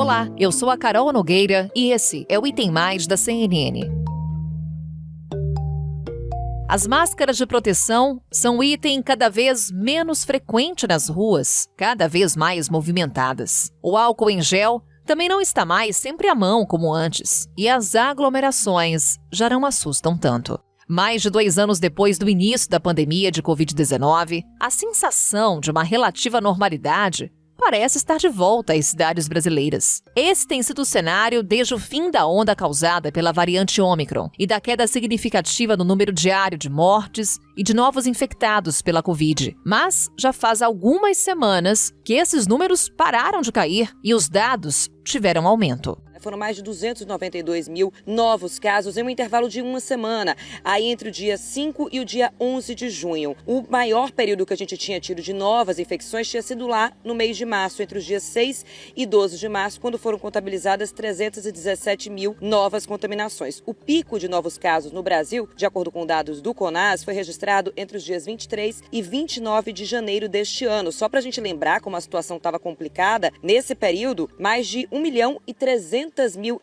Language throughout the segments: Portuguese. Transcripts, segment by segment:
Olá, eu sou a Carol Nogueira e esse é o Item Mais da CNN. As máscaras de proteção são um item cada vez menos frequente nas ruas, cada vez mais movimentadas. O álcool em gel também não está mais sempre à mão como antes, e as aglomerações já não assustam tanto. Mais de 2 anos depois do início da pandemia de Covid-19, a sensação de uma relativa normalidade parece estar de volta às cidades brasileiras. Esse tem sido o cenário desde o fim da onda causada pela variante Ômicron e da queda significativa no número diário de mortes e de novos infectados pela Covid. Mas já faz algumas semanas que esses números pararam de cair e os dados tiveram aumento. Foram mais de 292 mil novos casos em um intervalo de uma semana, aí entre o dia 5 e o dia 11 de junho. O maior período que a gente tinha tido de novas infecções tinha sido lá no mês de março, entre os dias 6 e 12 de março, quando foram contabilizadas 317 mil novas contaminações. O pico de novos casos no Brasil, de acordo com dados do CONAS, foi registrado entre os dias 23 e 29 de janeiro deste ano. Só para a gente lembrar como a situação estava complicada, nesse período, mais de 1.300.000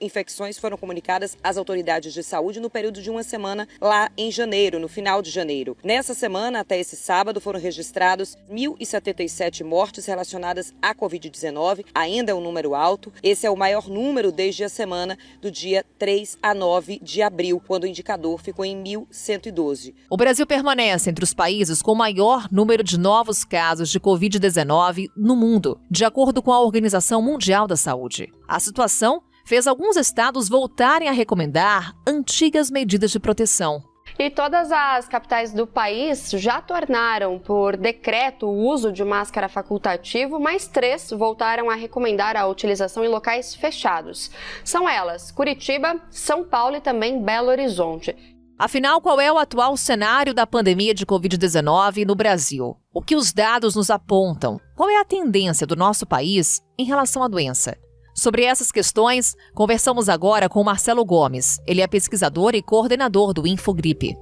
infecções foram comunicadas às autoridades de saúde no período de uma semana lá em janeiro, no final de janeiro. Nessa semana, até esse sábado, foram registrados 1.077 mortes relacionadas à Covid-19, ainda é um número alto. Esse é o maior número desde a semana do dia 3 a 9 de abril, quando o indicador ficou em 1.112. O Brasil permanece entre os países com o maior número de novos casos de Covid-19 no mundo, de acordo com a Organização Mundial da Saúde. A situação fez alguns estados voltarem a recomendar antigas medidas de proteção. E todas as capitais do país já tornaram por decreto o uso de máscara facultativo, mas 3 voltaram a recomendar a utilização em locais fechados. São elas Curitiba, São Paulo e também Belo Horizonte. Afinal, qual é o atual cenário da pandemia de Covid-19 no Brasil? O que os dados nos apontam? Qual é a tendência do nosso país em relação à doença? Sobre essas questões, conversamos agora com Marcelo Gomes. Ele é pesquisador e coordenador do Infogripe.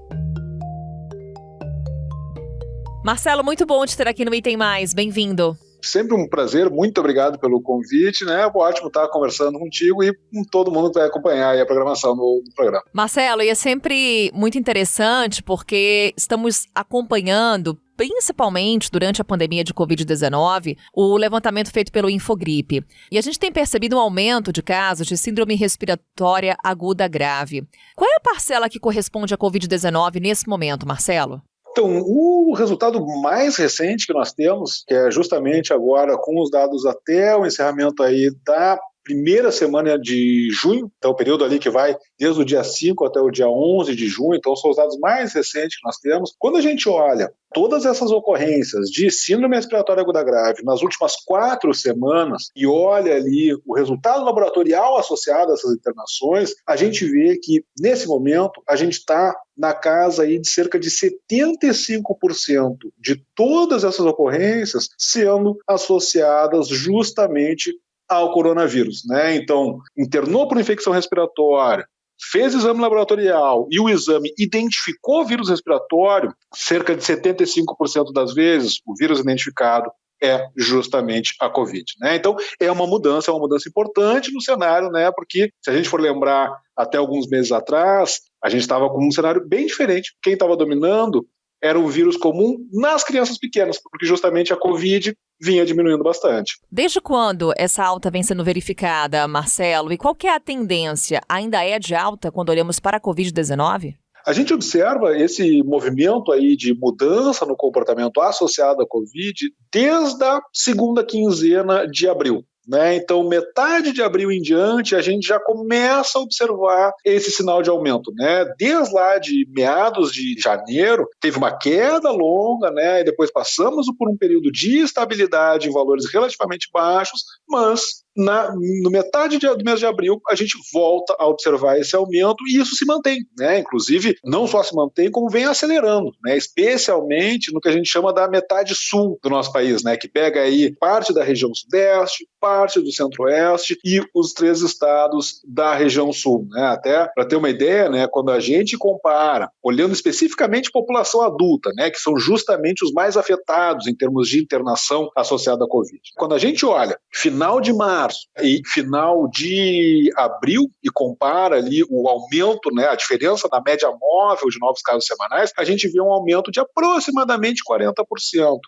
Marcelo, muito bom te ter aqui no Item Mais. Bem-vindo. Sempre um prazer, muito obrigado pelo convite, né? Ótimo estar conversando contigo e com todo mundo que vai acompanhar aí a programação do programa. Marcelo, e é sempre muito interessante porque estamos acompanhando, principalmente durante a pandemia de Covid-19, o levantamento feito pelo Infogripe. E a gente tem percebido um aumento de casos de síndrome respiratória aguda grave. Qual é a parcela que corresponde à Covid-19 nesse momento, Marcelo? Então, o resultado mais recente que nós temos, que é justamente agora com os dados até o encerramento aí da primeira semana de junho, então o período ali que vai desde o dia 5 até o dia 11 de junho, então são os dados mais recentes que nós temos. Quando a gente olha todas essas ocorrências de síndrome respiratória aguda grave nas últimas 4 semanas e olha ali o resultado laboratorial associado a essas internações, a gente vê que nesse momento a gente está na casa aí de cerca de 75% de todas essas ocorrências sendo associadas justamente ao coronavírus, né? Então, internou por infecção respiratória, fez exame laboratorial e o exame identificou o vírus respiratório, cerca de 75% das vezes o vírus identificado é justamente a Covid, né? Então, é uma mudança importante no cenário, né? Porque se a gente for lembrar até alguns meses atrás, a gente estava com um cenário bem diferente. Quem estava dominando era um vírus comum nas crianças pequenas, porque justamente a Covid vinha diminuindo bastante. Desde quando essa alta vem sendo verificada, Marcelo? E qual que é a tendência? Ainda é de alta quando olhamos para a Covid-19? A gente observa esse movimento aí de mudança no comportamento associado à Covid desde a segunda quinzena de abril. Né? Então, metade de abril em diante, a gente já começa a observar esse sinal de aumento. Né? Desde lá de meados de janeiro, teve uma queda longa, né? E depois passamos por um período de estabilidade em valores relativamente baixos, mas no metade do mês de abril, a gente volta a observar esse aumento e isso se mantém, né? Inclusive, não só se mantém, como vem acelerando, né? Especialmente no que a gente chama da metade sul do nosso país, né? Que pega aí parte da região sudeste, parte do centro-oeste e os 3 estados da região sul, né? Até para ter uma ideia, né? Quando a gente compara, olhando especificamente a população adulta, né? Que são justamente os mais afetados em termos de internação associada à Covid. Quando a gente olha final final de março e final de abril e compara ali o aumento, né, a diferença na média móvel de novos casos semanais, a gente vê um aumento de aproximadamente 40%.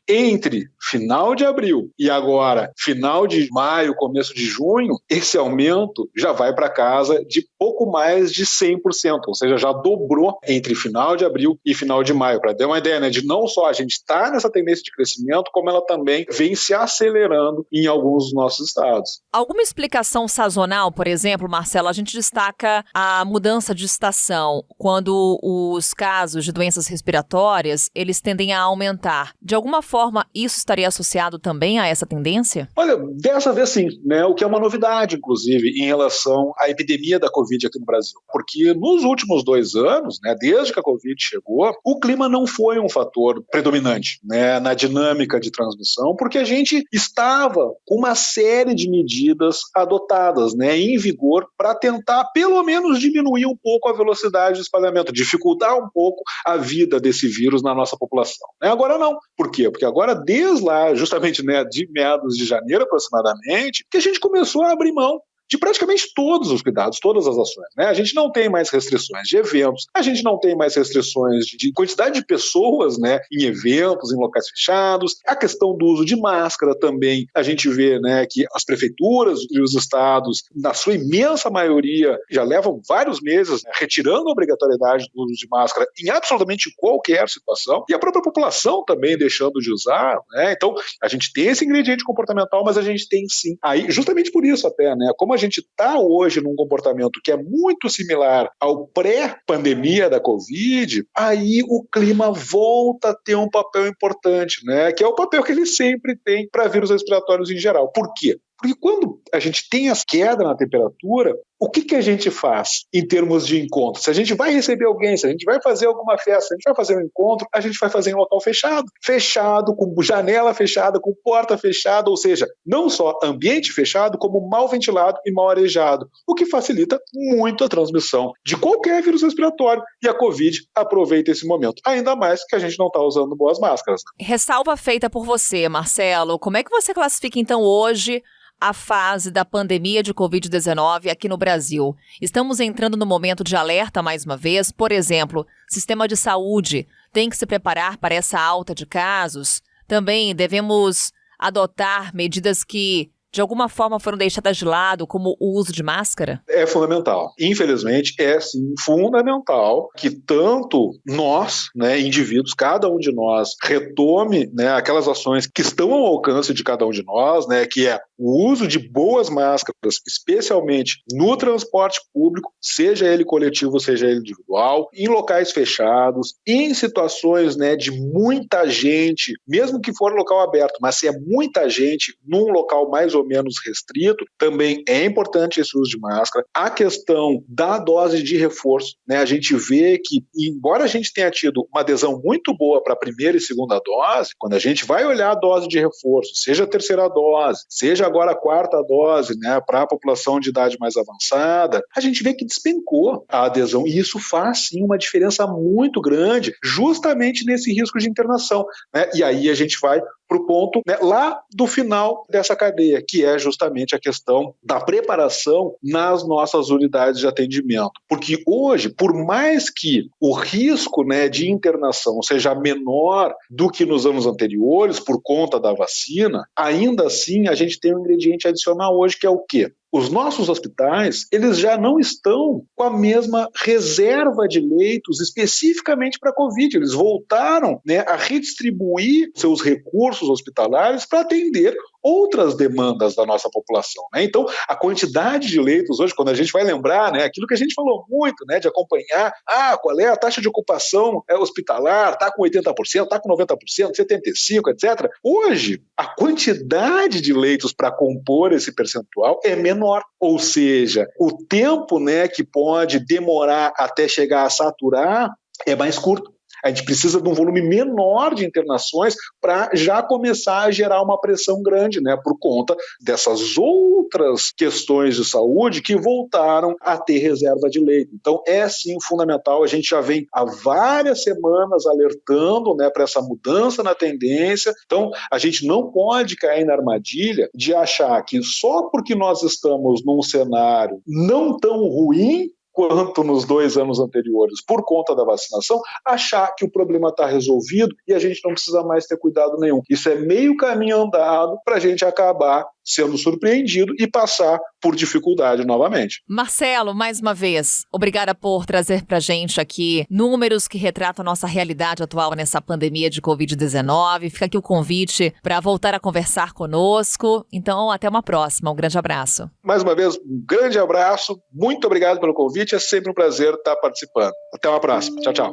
Entre final de abril e agora final de maio, começo de junho, esse aumento já vai para casa de pouco mais de 100%, ou seja, já dobrou entre final de abril e final de maio, para ter uma ideia, né, de não só a gente estar nessa tendência de crescimento, como ela também vem se acelerando em alguns dos nossos estados. Alguma explicação sazonal, por exemplo, Marcelo, a gente destaca a mudança de estação, quando os casos de doenças respiratórias, eles tendem a aumentar. De alguma forma, isso estaria associado também a essa tendência? Olha, dessa vez sim, né, o que é uma novidade, inclusive, em relação à epidemia da Covid aqui no Brasil. Porque nos últimos 2 anos, né, desde que a Covid chegou, o clima não foi um fator predominante, né, na dinâmica de transmissão, porque a gente estava com uma série de medidas adotadas, né, em vigor para tentar pelo menos diminuir um pouco a velocidade de espalhamento, dificultar um pouco a vida desse vírus na nossa população. Agora não. Por quê? Porque agora, desde lá, justamente, né, de meados de janeiro aproximadamente, que a gente começou a abrir mão de praticamente todos os cuidados, todas as ações, né? A gente não tem mais restrições de eventos, a gente não tem mais restrições de quantidade de pessoas, né, em eventos, em locais fechados. A questão do uso de máscara também, a gente vê, né, que as prefeituras e os estados, na sua imensa maioria, já levam vários meses, né, retirando a obrigatoriedade do uso de máscara em absolutamente qualquer situação, e a própria população também deixando de usar, né? Então, a gente tem esse ingrediente comportamental, mas a gente tem sim, aí, justamente por isso até, né, como a gente está hoje num comportamento que é muito similar ao pré-pandemia da Covid, aí o clima volta a ter um papel importante, né? Que é o papel que ele sempre tem para vírus respiratórios em geral. Por quê? Porque quando a gente tem as quedas na temperatura, o que a gente faz em termos de encontro? Se a gente vai receber alguém, se a gente vai fazer alguma festa, se a gente vai fazer um encontro, a gente vai fazer em um local fechado. Fechado, com janela fechada, com porta fechada, ou seja, não só ambiente fechado, como mal ventilado e mal arejado, o que facilita muito a transmissão de qualquer vírus respiratório. E a Covid aproveita esse momento. Ainda mais que a gente não está usando boas máscaras. Ressalva feita por você, Marcelo. Como é que você classifica, então, hoje a fase da pandemia de Covid-19 aqui no Brasil? Estamos entrando no momento de alerta mais uma vez. Por exemplo, sistema de saúde tem que se preparar para essa alta de casos. Também devemos adotar medidas que, de alguma forma, foram deixadas de lado, como o uso de máscara? É fundamental. Infelizmente, é sim fundamental que tanto nós, né, indivíduos, cada um de nós, retome, né, aquelas ações que estão ao alcance de cada um de nós, né, que é o uso de boas máscaras, especialmente no transporte público, seja ele coletivo, seja ele individual, em locais fechados, em situações, né, de muita gente, mesmo que for local aberto, mas se é muita gente num local mais ou menos restrito, também é importante esse uso de máscara. A questão da dose de reforço, né, a gente vê que, embora a gente tenha tido uma adesão muito boa para a primeira e segunda dose, quando a gente vai olhar a dose de reforço, seja a terceira dose, seja agora a quarta dose, né, para a população de idade mais avançada, a gente vê que despencou a adesão, e isso faz sim uma diferença muito grande, justamente nesse risco de internação, né? E aí a gente vai para o ponto, né, lá do final dessa cadeia, que é justamente a questão da preparação nas nossas unidades de atendimento. Porque hoje, por mais que o risco, né, de internação seja menor do que nos anos anteriores, por conta da vacina, ainda assim a gente tem um ingrediente adicional hoje, que é o quê? Os nossos hospitais, eles já não estão com a mesma reserva de leitos especificamente para a Covid. Eles voltaram, né, a redistribuir seus recursos hospitalares para atender outras demandas da nossa população, né? Então, a quantidade de leitos hoje, quando a gente vai lembrar, né, aquilo que a gente falou muito, né, de acompanhar, qual é a taxa de ocupação hospitalar, está com 80%, está com 90%, 75%, etc. Hoje, a quantidade de leitos para compor esse percentual é menor, ou seja, o tempo, né, que pode demorar até chegar a saturar é mais curto. A gente precisa de um volume menor de internações para já começar a gerar uma pressão grande, né, por conta dessas outras questões de saúde que voltaram a ter reserva de leito. Então, é sim fundamental, a gente já vem há várias semanas alertando, né, para essa mudança na tendência. Então, a gente não pode cair na armadilha de achar que só porque nós estamos num cenário não tão ruim quanto nos 2 anos anteriores, por conta da vacinação, achar que o problema está resolvido e a gente não precisa mais ter cuidado nenhum. Isso é meio caminho andado para a gente acabar sendo surpreendido e passar por dificuldade novamente. Marcelo, mais uma vez, obrigada por trazer para a gente aqui números que retratam a nossa realidade atual nessa pandemia de Covid-19. Fica aqui o convite para voltar a conversar conosco. Então, até uma próxima. Um grande abraço. Mais uma vez, um grande abraço. Muito obrigado pelo convite. É sempre um prazer estar participando. Até uma próxima. Tchau, tchau.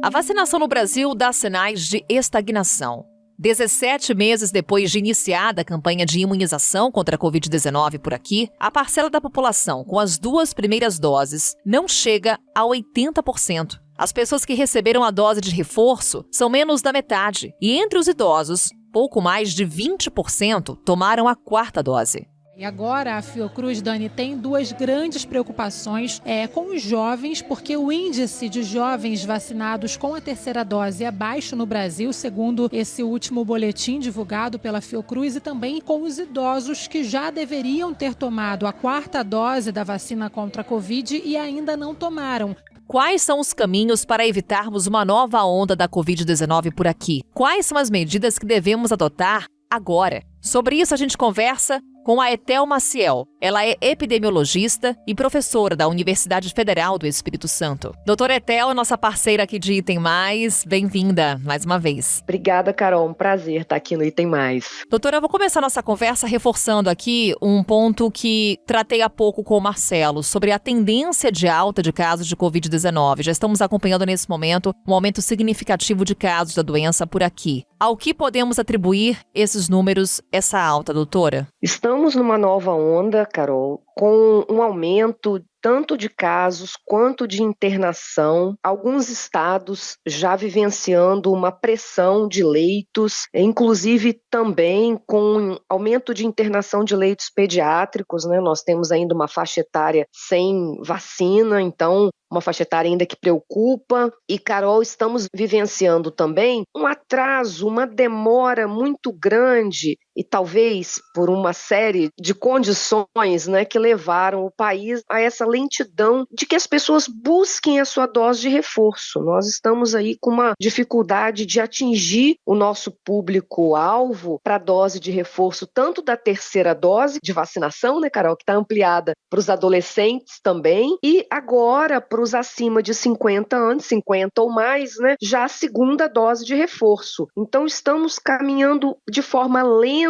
A vacinação no Brasil dá sinais de estagnação. 17 meses depois de iniciada a campanha de imunização contra a Covid-19 por aqui, a parcela da população com as 2 primeiras doses não chega a 80%. As pessoas que receberam a dose de reforço são menos da metade. E entre os idosos, pouco mais de 20% tomaram a 4ª dose. E agora a Fiocruz, Dani, tem 2 grandes preocupações com os jovens, porque o índice de jovens vacinados com a 3ª dose é baixo no Brasil, segundo esse último boletim divulgado pela Fiocruz, e também com os idosos que já deveriam ter tomado a 4ª dose da vacina contra a Covid e ainda não tomaram. Quais são os caminhos para evitarmos uma nova onda da Covid-19 por aqui? Quais são as medidas que devemos adotar agora? Sobre isso a gente conversa com a Etel Maciel. Ela é epidemiologista e professora da Universidade Federal do Espírito Santo. Doutora Etel, nossa parceira aqui de Item Mais, bem-vinda mais uma vez. Obrigada, Carol. Um prazer estar aqui no Item Mais. Doutora, eu vou começar nossa conversa reforçando aqui um ponto que tratei há pouco com o Marcelo, sobre a tendência de alta de casos de Covid-19. Já estamos acompanhando nesse momento um aumento significativo de casos da doença por aqui. Ao que podemos atribuir esses números, essa alta, doutora? Estamos numa nova onda, Carol, com um aumento tanto de casos quanto de internação, alguns estados já vivenciando uma pressão de leitos, inclusive também com aumento de internação de leitos pediátricos, né? Nós temos ainda uma faixa etária sem vacina, então uma faixa etária ainda que preocupa. E, Carol, estamos vivenciando também um atraso, uma demora muito grande e talvez por uma série de condições, né, que levaram o país a essa lentidão de que as pessoas busquem a sua dose de reforço. Nós estamos aí com uma dificuldade de atingir o nosso público-alvo para a dose de reforço, tanto da 3ª dose de vacinação, né, Carol, que está ampliada para os adolescentes também, e agora para os acima de 50 anos, 50 ou mais, né, já a 2ª dose de reforço. Então estamos caminhando de forma lenta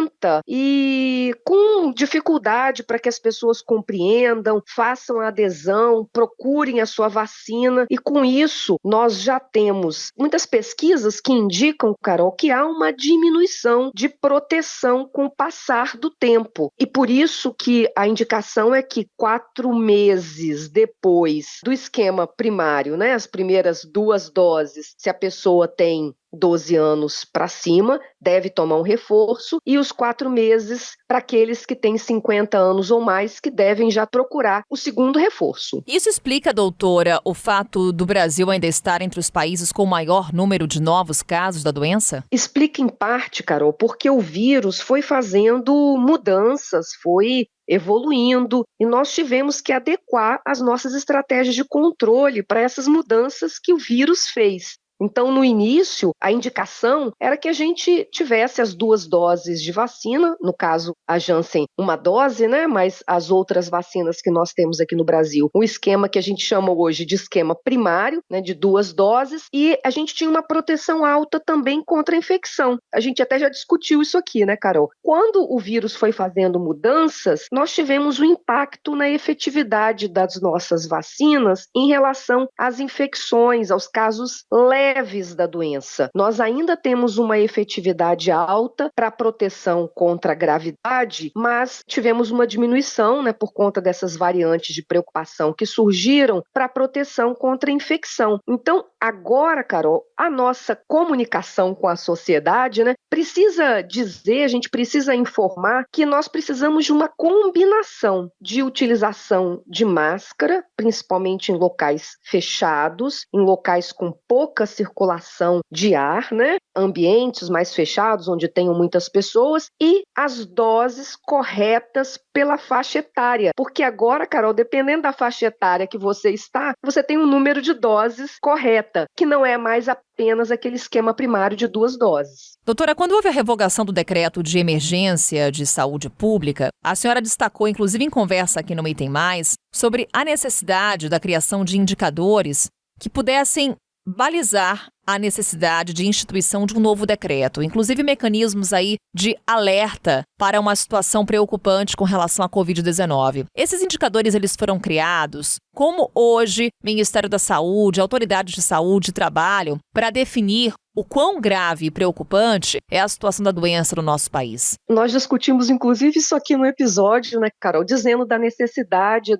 e com dificuldade para que as pessoas compreendam, façam a adesão, procurem a sua vacina, e com isso nós já temos muitas pesquisas que indicam, Carol, que há uma diminuição de proteção com o passar do tempo. E por isso que a indicação é que 4 meses depois do esquema primário, né, as primeiras 2 doses, se a pessoa tem 12 anos para cima, deve tomar um reforço, e os 4 meses para aqueles que têm 50 anos ou mais, que devem já procurar o 2º reforço. Isso explica, doutora, o fato do Brasil ainda estar entre os países com o maior número de novos casos da doença? Explica em parte, Carol, porque o vírus foi fazendo mudanças, foi evoluindo, e nós tivemos que adequar as nossas estratégias de controle para essas mudanças que o vírus fez. Então, no início, a indicação era que a gente tivesse as 2 doses de vacina, no caso, a Janssen, uma dose, né? Mas as outras vacinas que nós temos aqui no Brasil, um esquema que a gente chama hoje de esquema primário, né? De 2 doses, e a gente tinha uma proteção alta também contra a infecção. A gente até já discutiu isso aqui, né, Carol? Quando o vírus foi fazendo mudanças, nós tivemos um impacto na efetividade das nossas vacinas em relação às infecções, aos casos leves leves da doença. Nós ainda temos uma efetividade alta para proteção contra a gravidade, mas tivemos uma diminuição, né, por conta dessas variantes de preocupação que surgiram para proteção contra a infecção. Então, agora, Carol, a nossa comunicação com a sociedade, né, precisa dizer, a gente precisa informar que nós precisamos de uma combinação de utilização de máscara, principalmente em locais fechados, em locais com pouca circulação de ar, né? Ambientes mais fechados, onde tenham muitas pessoas, e as doses corretas pela faixa etária. Porque agora, Carol, dependendo da faixa etária que você está, você tem um número de doses correta, que não é mais apenas aquele esquema primário de 2 doses. Doutora, quando houve a revogação do decreto de emergência de saúde pública, a senhora destacou, inclusive em conversa aqui no Me Tem Mais, sobre a necessidade da criação de indicadores que pudessem balizar a necessidade de instituição de um novo decreto, inclusive mecanismos aí de alerta para uma situação preocupante com relação à Covid-19. Esses indicadores, eles foram criados, como hoje Ministério da Saúde, autoridades de saúde trabalham para definir o quão grave e preocupante é a situação da doença no nosso país. Nós discutimos, inclusive, isso aqui no episódio, né, Carol, dizendo da necessidade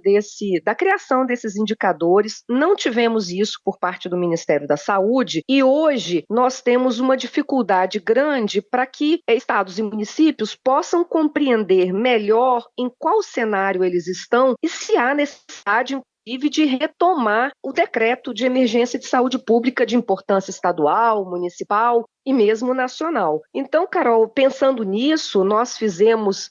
da criação desses indicadores. Não tivemos isso por parte do Ministério da Saúde e hoje nós temos uma dificuldade grande para que estados e municípios possam compreender melhor em qual cenário eles estão e se há necessidade de retomar o decreto de emergência de saúde pública de importância estadual, municipal e mesmo nacional. Então, Carol, pensando nisso, nós fizemos,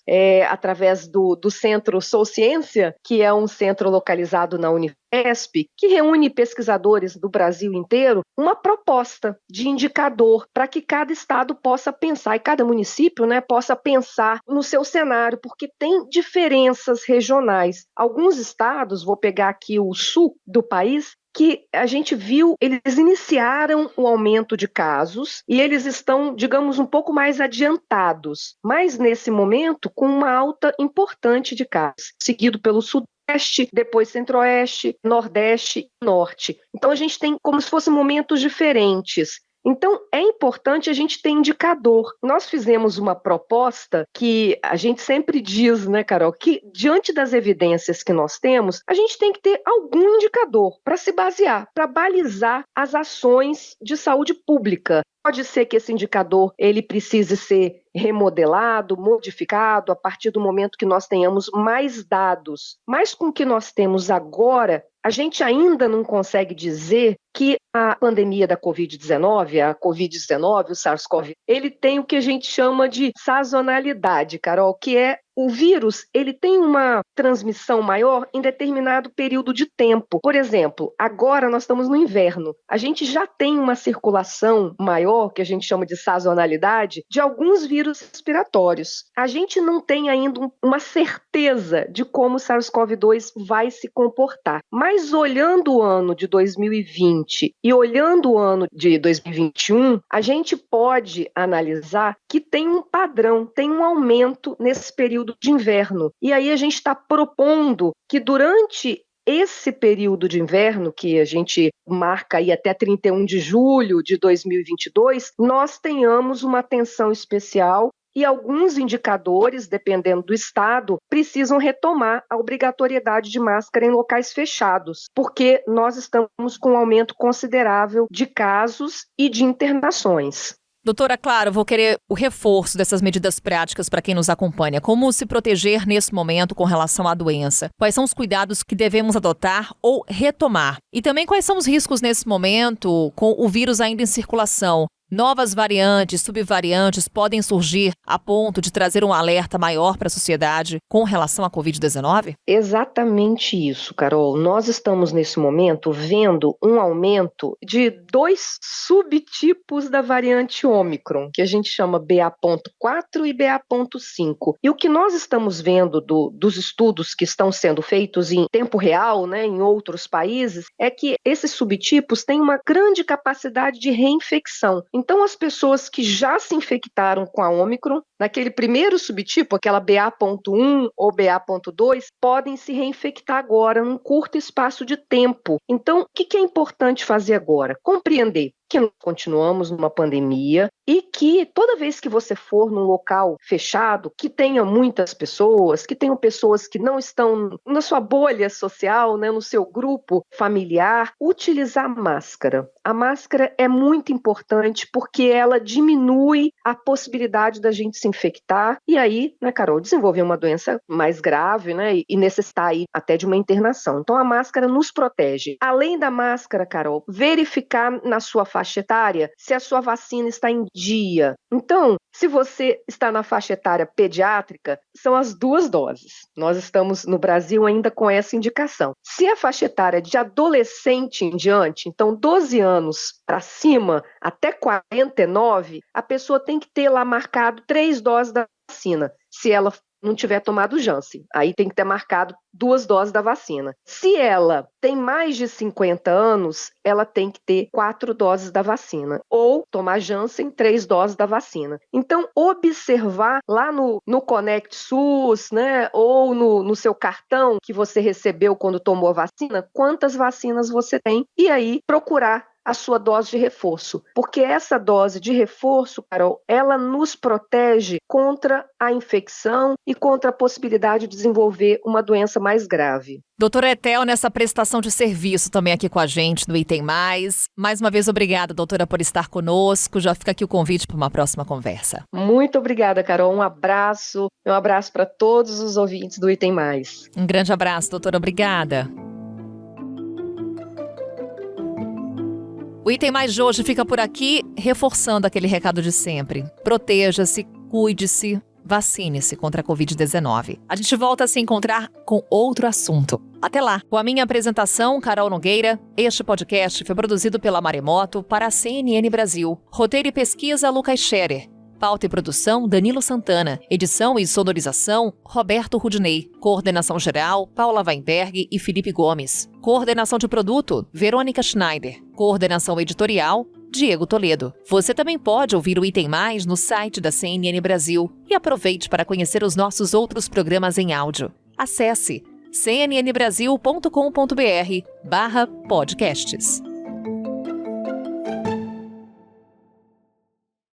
através do Centro Sou Ciência, que é um centro localizado na Unifesp, que reúne pesquisadores do Brasil inteiro, uma proposta de indicador para que cada estado possa pensar, e cada município, né, possa pensar no seu cenário, porque tem diferenças regionais. Alguns estados, vou pegar aqui o sul do país, que a gente viu, eles iniciaram o aumento de casos e eles estão, digamos, um pouco mais adiantados, mas nesse momento com uma alta importante de casos, seguido pelo Sudeste, depois Centro-Oeste, Nordeste e Norte. Então a gente tem como se fossem momentos diferentes. Então, é importante a gente ter indicador. Nós fizemos uma proposta que a gente sempre diz, né, Carol, que diante das evidências que nós temos, a gente tem que ter algum indicador para se basear, para balizar as ações de saúde pública. Pode ser que esse indicador ele precise ser remodelado, modificado a partir do momento que nós tenhamos mais dados. Mas com o que nós temos agora, a gente ainda não consegue dizer que a pandemia da Covid-19, a Covid-19, o SARS-CoV, ele tem o que a gente chama de sazonalidade, Carol, que é o vírus, ele tem uma transmissão maior em determinado período de tempo. Por exemplo, agora nós estamos no inverno. A gente já tem uma circulação maior, que a gente chama de sazonalidade, de alguns vírus respiratórios. A gente não tem ainda uma certeza de como o SARS-CoV-2 vai se comportar. Mas olhando o ano de 2020 e olhando o ano de 2021, a gente pode analisar que tem um padrão, tem um aumento nesse período de inverno. E aí a gente está propondo que durante esse período de inverno, que a gente marca aí até 31 de julho de 2022, nós tenhamos uma atenção especial e alguns indicadores, dependendo do estado, precisam retomar a obrigatoriedade de máscara em locais fechados, porque nós estamos com um aumento considerável de casos e de internações. Doutora, claro, vou querer o reforço dessas medidas práticas para quem nos acompanha. Como se proteger nesse momento com relação à doença? Quais são os cuidados que devemos adotar ou retomar? E também quais são os riscos nesse momento com o vírus ainda em circulação? Novas variantes, subvariantes podem surgir a ponto de trazer um alerta maior para a sociedade com relação à Covid-19? Exatamente isso, Carol. Nós estamos, nesse momento, vendo um aumento de 2 subtipos da variante Ômicron, que a gente chama BA.4 e BA.5. E o que nós estamos vendo dos estudos que estão sendo feitos em tempo real, né, em outros países, é que esses subtipos têm uma grande capacidade de reinfecção. Então, as pessoas que já se infectaram com a Ômicron, naquele primeiro subtipo, aquela BA.1 ou BA.2, podem se reinfectar agora num curto espaço de tempo. Então, o que é importante fazer agora? Compreender que nós continuamos numa pandemia e que toda vez que você for num local fechado, que tenha muitas pessoas, que tenham pessoas que não estão na sua bolha social, né, no seu grupo familiar, utilizar máscara. A máscara é muito importante porque ela diminui a possibilidade da gente se infectar e aí, né, Carol, desenvolver uma doença mais grave, né, e necessitar aí até de uma internação. Então a máscara nos protege. Além da máscara, Carol, verificar na sua faixa etária se a sua vacina está em dia. Então, se você está na faixa etária pediátrica, são as 2 doses. Nós estamos no Brasil ainda com essa indicação. Se a faixa etária de adolescente em diante, então 12 anos para cima, até 49, a pessoa tem que ter lá marcado 3 doses da vacina. Se ela não tiver tomado Janssen, aí tem que ter marcado 2 doses da vacina. Se ela tem mais de 50 anos, ela tem que ter 4 doses da vacina. Ou tomar Janssen, 3 doses da vacina. Então, observar lá no Conect SUS, né, ou no seu cartão que você recebeu quando tomou a vacina, quantas vacinas você tem, e aí procurar a sua dose de reforço, porque essa dose de reforço, Carol, ela nos protege contra a infecção e contra a possibilidade de desenvolver uma doença mais grave. Doutora Ethel, nessa prestação de serviço também aqui com a gente no Item Mais. Mais uma vez, obrigada, doutora, por estar conosco. Já fica aqui o convite para uma próxima conversa. Muito obrigada, Carol. Um abraço para todos os ouvintes do Item Mais. Um grande abraço, doutora. Obrigada. O Item Mais de hoje fica por aqui, reforçando aquele recado de sempre. Proteja-se, cuide-se, vacine-se contra a Covid-19. A gente volta a se encontrar com outro assunto. Até lá! Com a minha apresentação, Carol Nogueira, este podcast foi produzido pela Maremoto para a CNN Brasil. Roteiro e pesquisa, Lucas Scherer. Pauta e produção, Danilo Santana. Edição e sonorização, Roberto Rudinei. Coordenação geral, Paula Weinberg e Felipe Gomes. Coordenação de produto, Verônica Schneider. Coordenação editorial, Diego Toledo. Você também pode ouvir o Item Mais no site da CNN Brasil e aproveite para conhecer os nossos outros programas em áudio. Acesse cnnbrasil.com.br/podcasts.